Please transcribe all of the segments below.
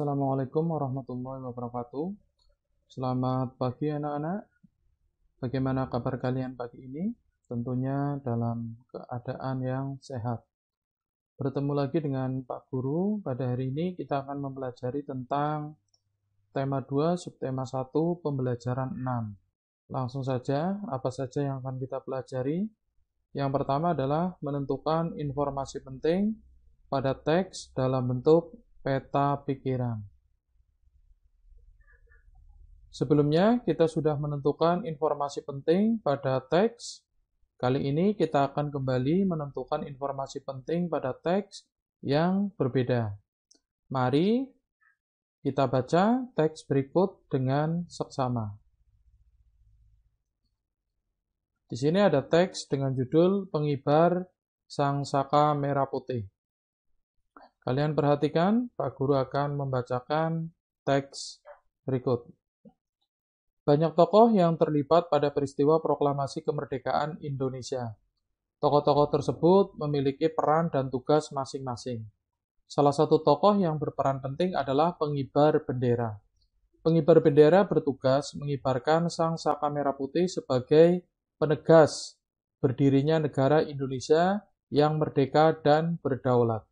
Assalamualaikum warahmatullahi wabarakatuh. Selamat pagi anak-anak. Bagaimana kabar kalian pagi ini? Tentunya dalam keadaan yang sehat. Bertemu lagi dengan Pak Guru. Pada hari ini kita akan mempelajari tentang tema 2, subtema 1, pembelajaran 6. Langsung saja, apa saja yang akan kita pelajari? Yang pertama adalah menentukan informasi penting pada teks dalam bentuk peta pikiran. Sebelumnya, kita sudah menentukan informasi penting pada teks. Kali ini kita akan kembali menentukan informasi penting pada teks yang berbeda. Mari kita baca teks berikut dengan seksama. Di sini ada teks dengan judul Pengibar Sang Saka Merah Putih. Kalian perhatikan, Pak Guru akan membacakan teks berikut. Banyak tokoh yang terlibat pada peristiwa proklamasi kemerdekaan Indonesia. Tokoh-tokoh tersebut memiliki peran dan tugas masing-masing. Salah satu tokoh yang berperan penting adalah pengibar bendera. Pengibar bendera bertugas mengibarkan sang saka merah putih sebagai penegas berdirinya negara Indonesia yang merdeka dan berdaulat.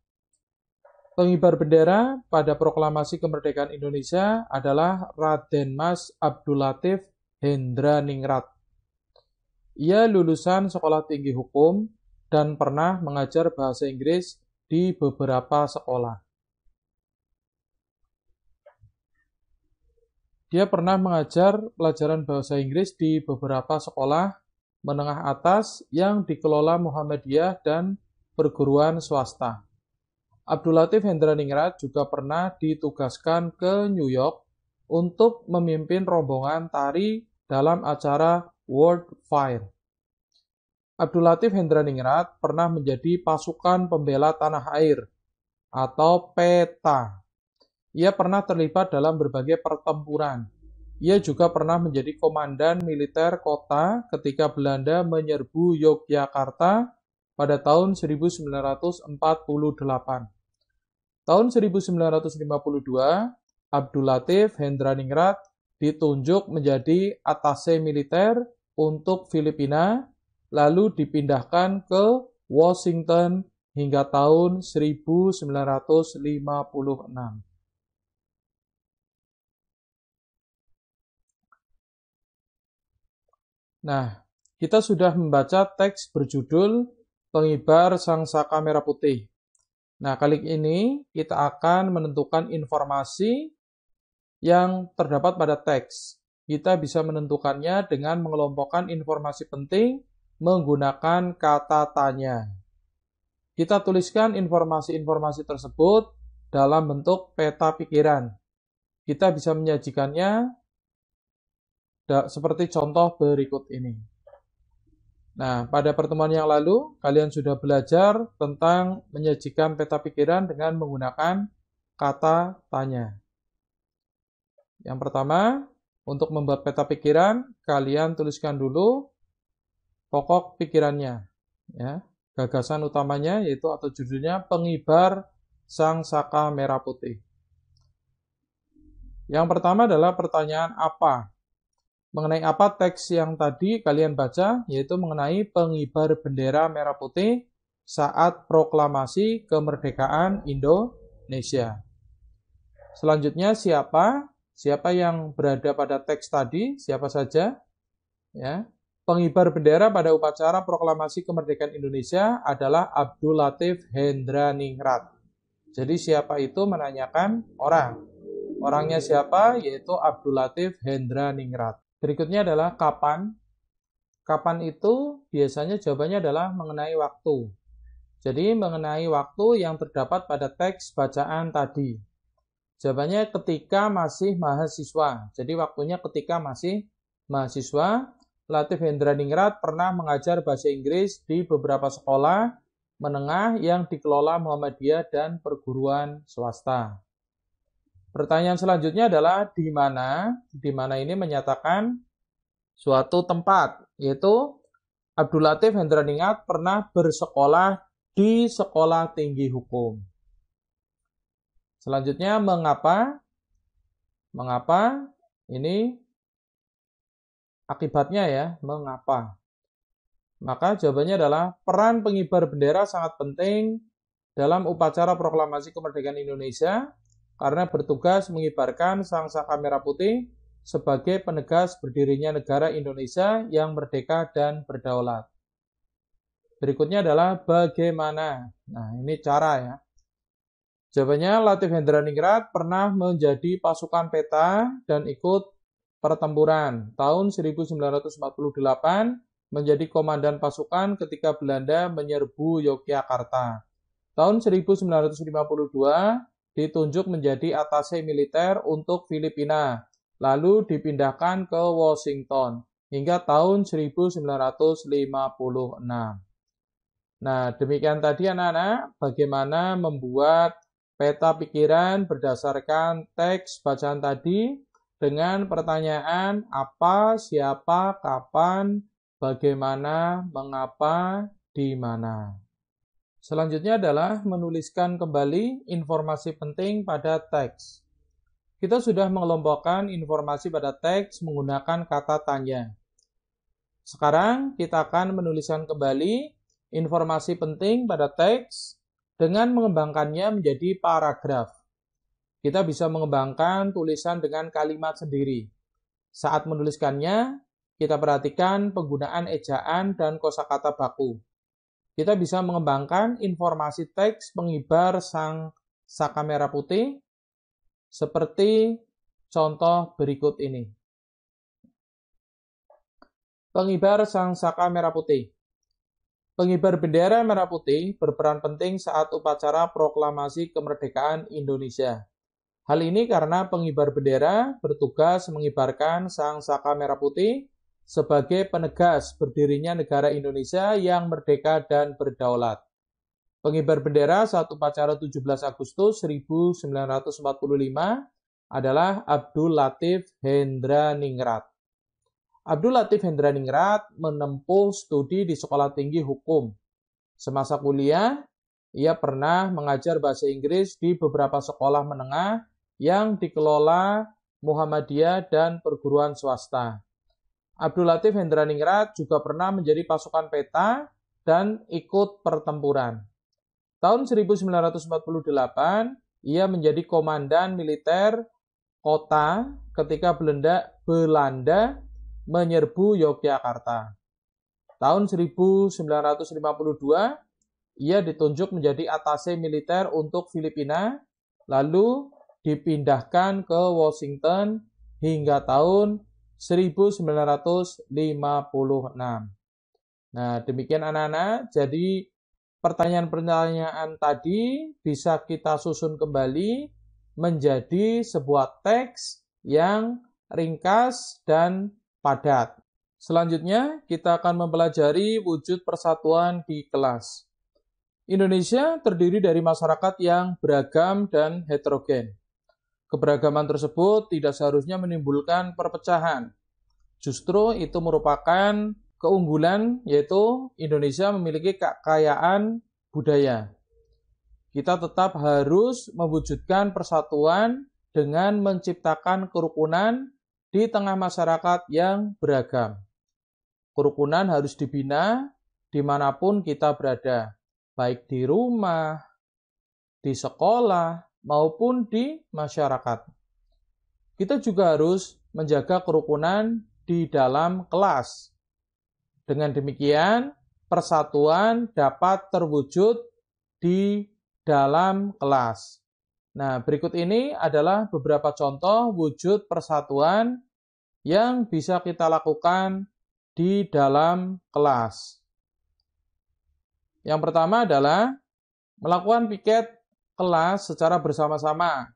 Pengibar bendera pada proklamasi kemerdekaan Indonesia adalah Raden Mas Abdul Latif Hendraningrat. Ia lulusan Sekolah Tinggi Hukum dan pernah mengajar bahasa Inggris di beberapa sekolah. Dia pernah mengajar pelajaran bahasa Inggris di beberapa sekolah menengah atas yang dikelola Muhammadiyah dan perguruan swasta. Abdul Latif Hendraningrat juga pernah ditugaskan ke New York untuk memimpin rombongan tari dalam acara World Fair. Abdul Latif Hendraningrat pernah menjadi pasukan pembela tanah air atau PETA. Ia pernah terlibat dalam berbagai pertempuran. Ia juga pernah menjadi komandan militer kota ketika Belanda menyerbu Yogyakarta pada tahun 1948. Tahun 1952, Abdul Latif Hendraningrat ditunjuk menjadi atase militer untuk Filipina, lalu dipindahkan ke Washington hingga tahun 1956. Nah, kita sudah membaca teks berjudul Pengibar Sang Saka Merah Putih. Nah, kali ini kita akan menentukan informasi yang terdapat pada teks. Kita bisa menentukannya dengan mengelompokkan informasi penting menggunakan kata tanya. Kita tuliskan informasi-informasi tersebut dalam bentuk peta pikiran. Kita bisa menyajikannya seperti contoh berikut ini. Nah, pada pertemuan yang lalu, kalian sudah belajar tentang menyajikan peta pikiran dengan menggunakan kata tanya. Yang pertama, untuk membuat peta pikiran, kalian tuliskan dulu pokok pikirannya. Ya, gagasan utamanya yaitu atau judulnya Pengibar Sang Saka Merah Putih. Yang pertama adalah pertanyaan apa? Mengenai apa teks yang tadi kalian baca, yaitu mengenai pengibar bendera merah putih saat proklamasi kemerdekaan Indonesia. Selanjutnya siapa? Siapa yang berada pada teks tadi? Siapa saja? Ya. Pengibar bendera pada upacara proklamasi kemerdekaan Indonesia adalah Abdul Latif Hendraningrat. Jadi siapa itu menanyakan orang. Orangnya siapa? Yaitu Abdul Latif Hendraningrat. Berikutnya adalah kapan. Kapan itu biasanya jawabannya adalah mengenai waktu. Jadi mengenai waktu yang terdapat pada teks bacaan tadi. Jawabannya ketika masih mahasiswa. Jadi waktunya ketika masih mahasiswa. Latif Hendraningrat pernah mengajar bahasa Inggris di beberapa sekolah menengah yang dikelola Muhammadiyah dan perguruan swasta. Pertanyaan selanjutnya adalah di mana? Di mana ini menyatakan suatu tempat, yaitu Abdul Latif Hendraningrat pernah bersekolah di Sekolah Tinggi Hukum. Selanjutnya, mengapa? Mengapa? Ini akibatnya ya, mengapa? Maka jawabannya adalah peran pengibar bendera sangat penting dalam upacara proklamasi kemerdekaan Indonesia karena bertugas mengibarkan sangsaka merah putih sebagai penegas berdirinya negara Indonesia yang merdeka dan berdaulat. Berikutnya adalah bagaimana. Nah, ini cara ya. Jawabannya, Latif Hendraningrat pernah menjadi pasukan peta dan ikut pertempuran. Tahun 1948 menjadi komandan pasukan ketika Belanda menyerbu Yogyakarta. Tahun 1952 ditunjuk menjadi atase militer untuk Filipina, lalu dipindahkan ke Washington hingga tahun 1956. Nah, demikian tadi anak-anak bagaimana membuat peta pikiran berdasarkan teks bacaan tadi dengan pertanyaan apa, siapa, kapan, bagaimana, mengapa, di mana. Selanjutnya adalah menuliskan kembali informasi penting pada teks. Kita sudah mengelompokkan informasi pada teks menggunakan kata tanya. Sekarang kita akan menuliskan kembali informasi penting pada teks dengan mengembangkannya menjadi paragraf. Kita bisa mengembangkan tulisan dengan kalimat sendiri. Saat menuliskannya, kita perhatikan penggunaan ejaan dan kosakata baku. Kita bisa mengembangkan informasi teks pengibar sang saka merah putih seperti contoh berikut ini. Pengibar sang saka merah putih. Pengibar bendera merah putih berperan penting saat upacara proklamasi kemerdekaan Indonesia. Hal ini karena pengibar bendera bertugas mengibarkan sang saka merah putih sebagai penegas berdirinya negara Indonesia yang merdeka dan berdaulat. Pengibar bendera saat upacara 17 Agustus 1945 adalah Abdul Latif Hendraningrat. Abdul Latif Hendraningrat menempuh studi di Sekolah Tinggi Hukum. Semasa kuliah, ia pernah mengajar bahasa Inggris di beberapa sekolah menengah yang dikelola Muhammadiyah dan perguruan swasta. Abdul Latif Hendraningrat juga pernah menjadi pasukan peta dan ikut pertempuran. Tahun 1948, ia menjadi komandan militer kota ketika Belanda menyerbu Yogyakarta. Tahun 1952, ia ditunjuk menjadi atase militer untuk Filipina, lalu dipindahkan ke Washington hingga tahun 1956. Nah, demikian anak-anak. Jadi, pertanyaan-pertanyaan tadi bisa kita susun kembali menjadi sebuah teks yang ringkas dan padat. Selanjutnya, kita akan mempelajari wujud persatuan di kelas. Indonesia terdiri dari masyarakat yang beragam dan heterogen. Keberagaman tersebut tidak seharusnya menimbulkan perpecahan. Justru itu merupakan keunggulan, yaitu Indonesia memiliki kekayaan budaya. Kita tetap harus mewujudkan persatuan dengan menciptakan kerukunan di tengah masyarakat yang beragam. Kerukunan harus dibina dimanapun kita berada, baik di rumah, di sekolah, maupun di masyarakat. Kita juga harus menjaga kerukunan di dalam kelas. Dengan demikian, persatuan dapat terwujud di dalam kelas. Nah, berikut ini adalah beberapa contoh wujud persatuan yang bisa kita lakukan di dalam kelas. Yang pertama adalah melakukan piket kelas secara bersama-sama.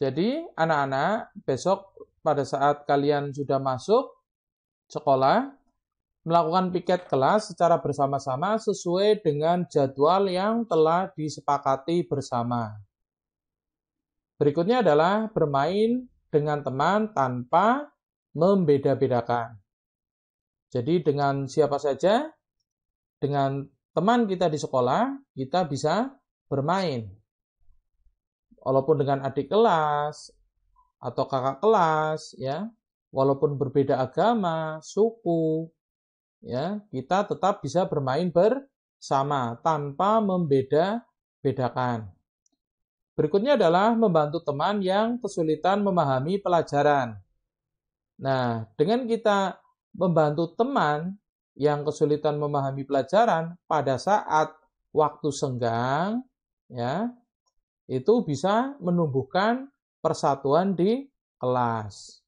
Jadi, anak-anak, besok pada saat kalian sudah masuk sekolah, melakukan piket kelas secara bersama-sama sesuai dengan jadwal yang telah disepakati bersama. Berikutnya adalah bermain dengan teman tanpa membeda-bedakan. Jadi dengan siapa saja, dengan teman kita di sekolah, kita bisa bermain. walaupun dengan adik kelas atau kakak kelas, ya, walaupun berbeda agama, suku, ya, kita tetap bisa bermain bersama tanpa membeda-bedakan. Berikutnya adalah membantu teman yang kesulitan memahami pelajaran. Nah, dengan kita membantu teman yang kesulitan memahami pelajaran pada saat waktu senggang, ya, itu bisa menumbuhkan persatuan di kelas.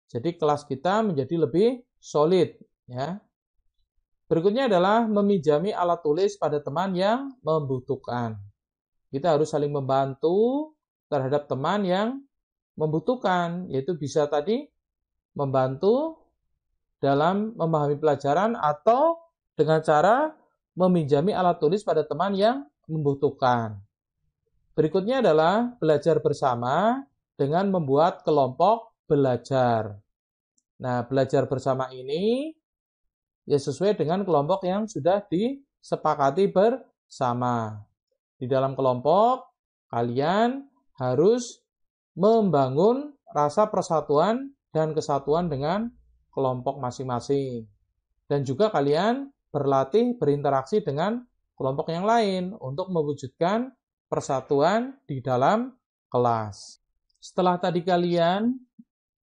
Jadi kelas kita menjadi lebih solid, ya. Berikutnya adalah meminjami alat tulis pada teman yang membutuhkan. Kita harus saling membantu terhadap teman yang membutuhkan, yaitu bisa tadi membantu dalam memahami pelajaran atau dengan cara meminjami alat tulis pada teman yang membutuhkan. Berikutnya adalah belajar bersama dengan membuat kelompok belajar. Nah, belajar bersama ini ya sesuai dengan kelompok yang sudah disepakati bersama. Di dalam kelompok, kalian harus membangun rasa persatuan dan kesatuan dengan kelompok masing-masing. Dan juga kalian berlatih berinteraksi dengan kelompok yang lain untuk mewujudkan persatuan di dalam kelas. Setelah tadi kalian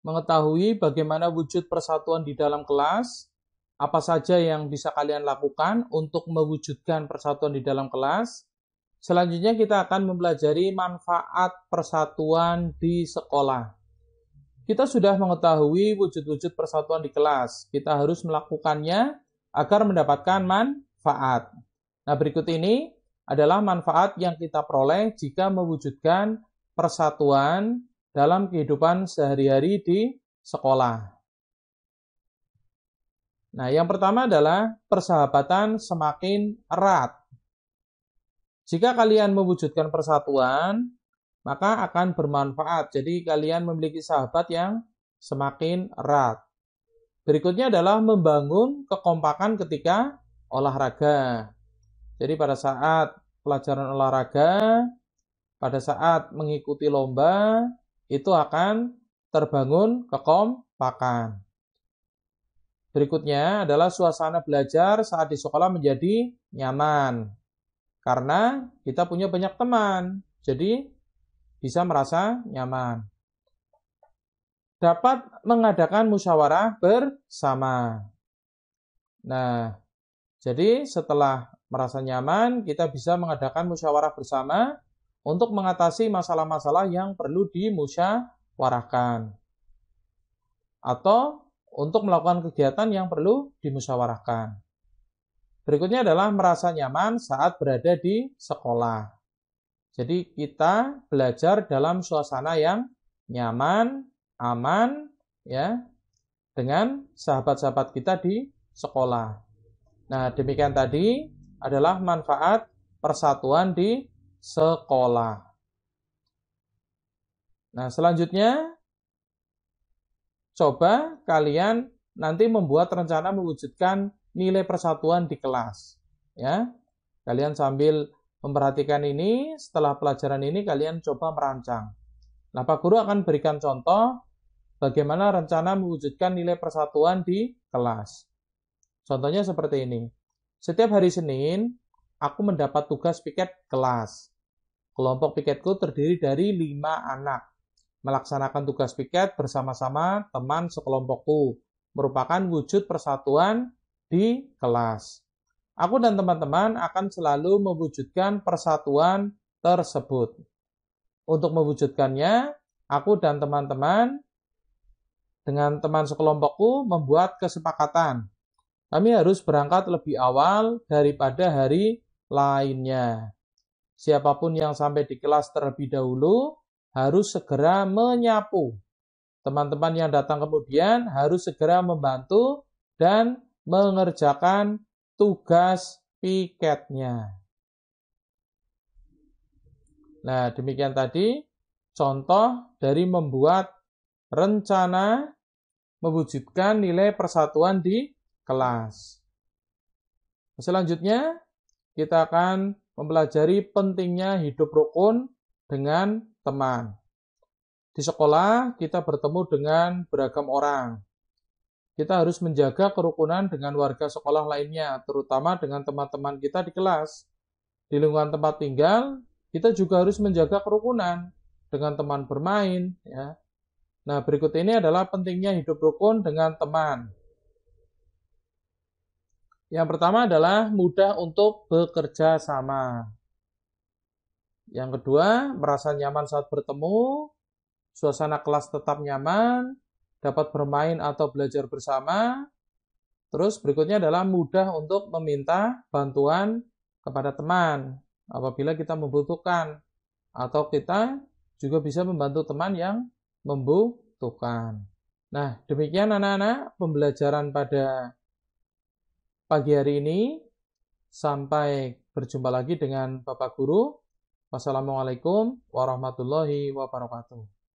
mengetahui bagaimana wujud persatuan di dalam kelas, apa saja yang bisa kalian lakukan untuk mewujudkan persatuan di dalam kelas, selanjutnya kita akan mempelajari manfaat persatuan di sekolah. Kita sudah mengetahui wujud-wujud persatuan di kelas. Kita harus melakukannya agar mendapatkan manfaat. Nah, berikut ini adalah manfaat yang kita peroleh jika mewujudkan persatuan dalam kehidupan sehari-hari di sekolah. Nah, yang pertama adalah persahabatan semakin erat. Jika kalian mewujudkan persatuan, maka akan bermanfaat. Jadi kalian memiliki sahabat yang semakin erat. Berikutnya adalah membangun kekompakan ketika olahraga. Jadi pada saat pelajaran olahraga, pada saat mengikuti lomba, itu akan terbangun kekompakan. Berikutnya adalah suasana belajar saat di sekolah menjadi nyaman. Karena kita punya banyak teman. Jadi bisa merasa nyaman. Dapat mengadakan musyawarah bersama. Nah, jadi setelah merasa nyaman, kita bisa mengadakan musyawarah bersama untuk mengatasi masalah-masalah yang perlu dimusyawarahkan. Atau untuk melakukan kegiatan yang perlu dimusyawarahkan. Berikutnya adalah merasa nyaman saat berada di sekolah. Jadi kita belajar dalam suasana yang nyaman, aman, ya, dengan sahabat-sahabat kita di sekolah. Nah, demikian tadi adalah manfaat persatuan di sekolah. Nah, selanjutnya coba kalian nanti membuat rencana mewujudkan nilai persatuan di kelas, ya. Kalian sambil memperhatikan ini, setelah pelajaran ini kalian coba merancang. Nah, Pak Guru akan berikan contoh bagaimana rencana mewujudkan nilai persatuan di kelas. Contohnya seperti ini. Setiap hari Senin, aku mendapat tugas piket kelas. Kelompok piketku terdiri dari 5 anak. Melaksanakan tugas piket bersama-sama teman sekelompokku. Merupakan wujud persatuan di kelas. Aku dan teman-teman akan selalu mewujudkan persatuan tersebut. Untuk mewujudkannya, aku dan teman-teman dengan teman sekelompokku membuat kesepakatan. Kami harus berangkat lebih awal daripada hari lainnya. Siapapun yang sampai di kelas terlebih dahulu harus segera menyapu. Teman-teman yang datang kemudian harus segera membantu dan mengerjakan tugas piketnya. Nah, demikian tadi contoh dari membuat rencana mewujudkan nilai persatuan di kelas. Selanjutnya, kita akan mempelajari pentingnya hidup rukun dengan teman. Di sekolah kita bertemu dengan beragam orang. Kita harus menjaga kerukunan dengan warga sekolah lainnya, terutama dengan teman-teman kita di kelas. Di lingkungan tempat tinggal, kita juga harus menjaga kerukunan dengan teman bermain. Ya. Nah, berikut ini adalah pentingnya hidup rukun dengan teman. Yang pertama adalah mudah untuk bekerja sama. Yang kedua, merasa nyaman saat bertemu, suasana kelas tetap nyaman, dapat bermain atau belajar bersama. Terus berikutnya adalah mudah untuk meminta bantuan kepada teman apabila kita membutuhkan. Atau kita juga bisa membantu teman yang membutuhkan. Nah, demikian anak-anak pembelajaran pada pagi hari ini. Sampai berjumpa lagi dengan Bapak Guru. Wassalamualaikum warahmatullahi wabarakatuh.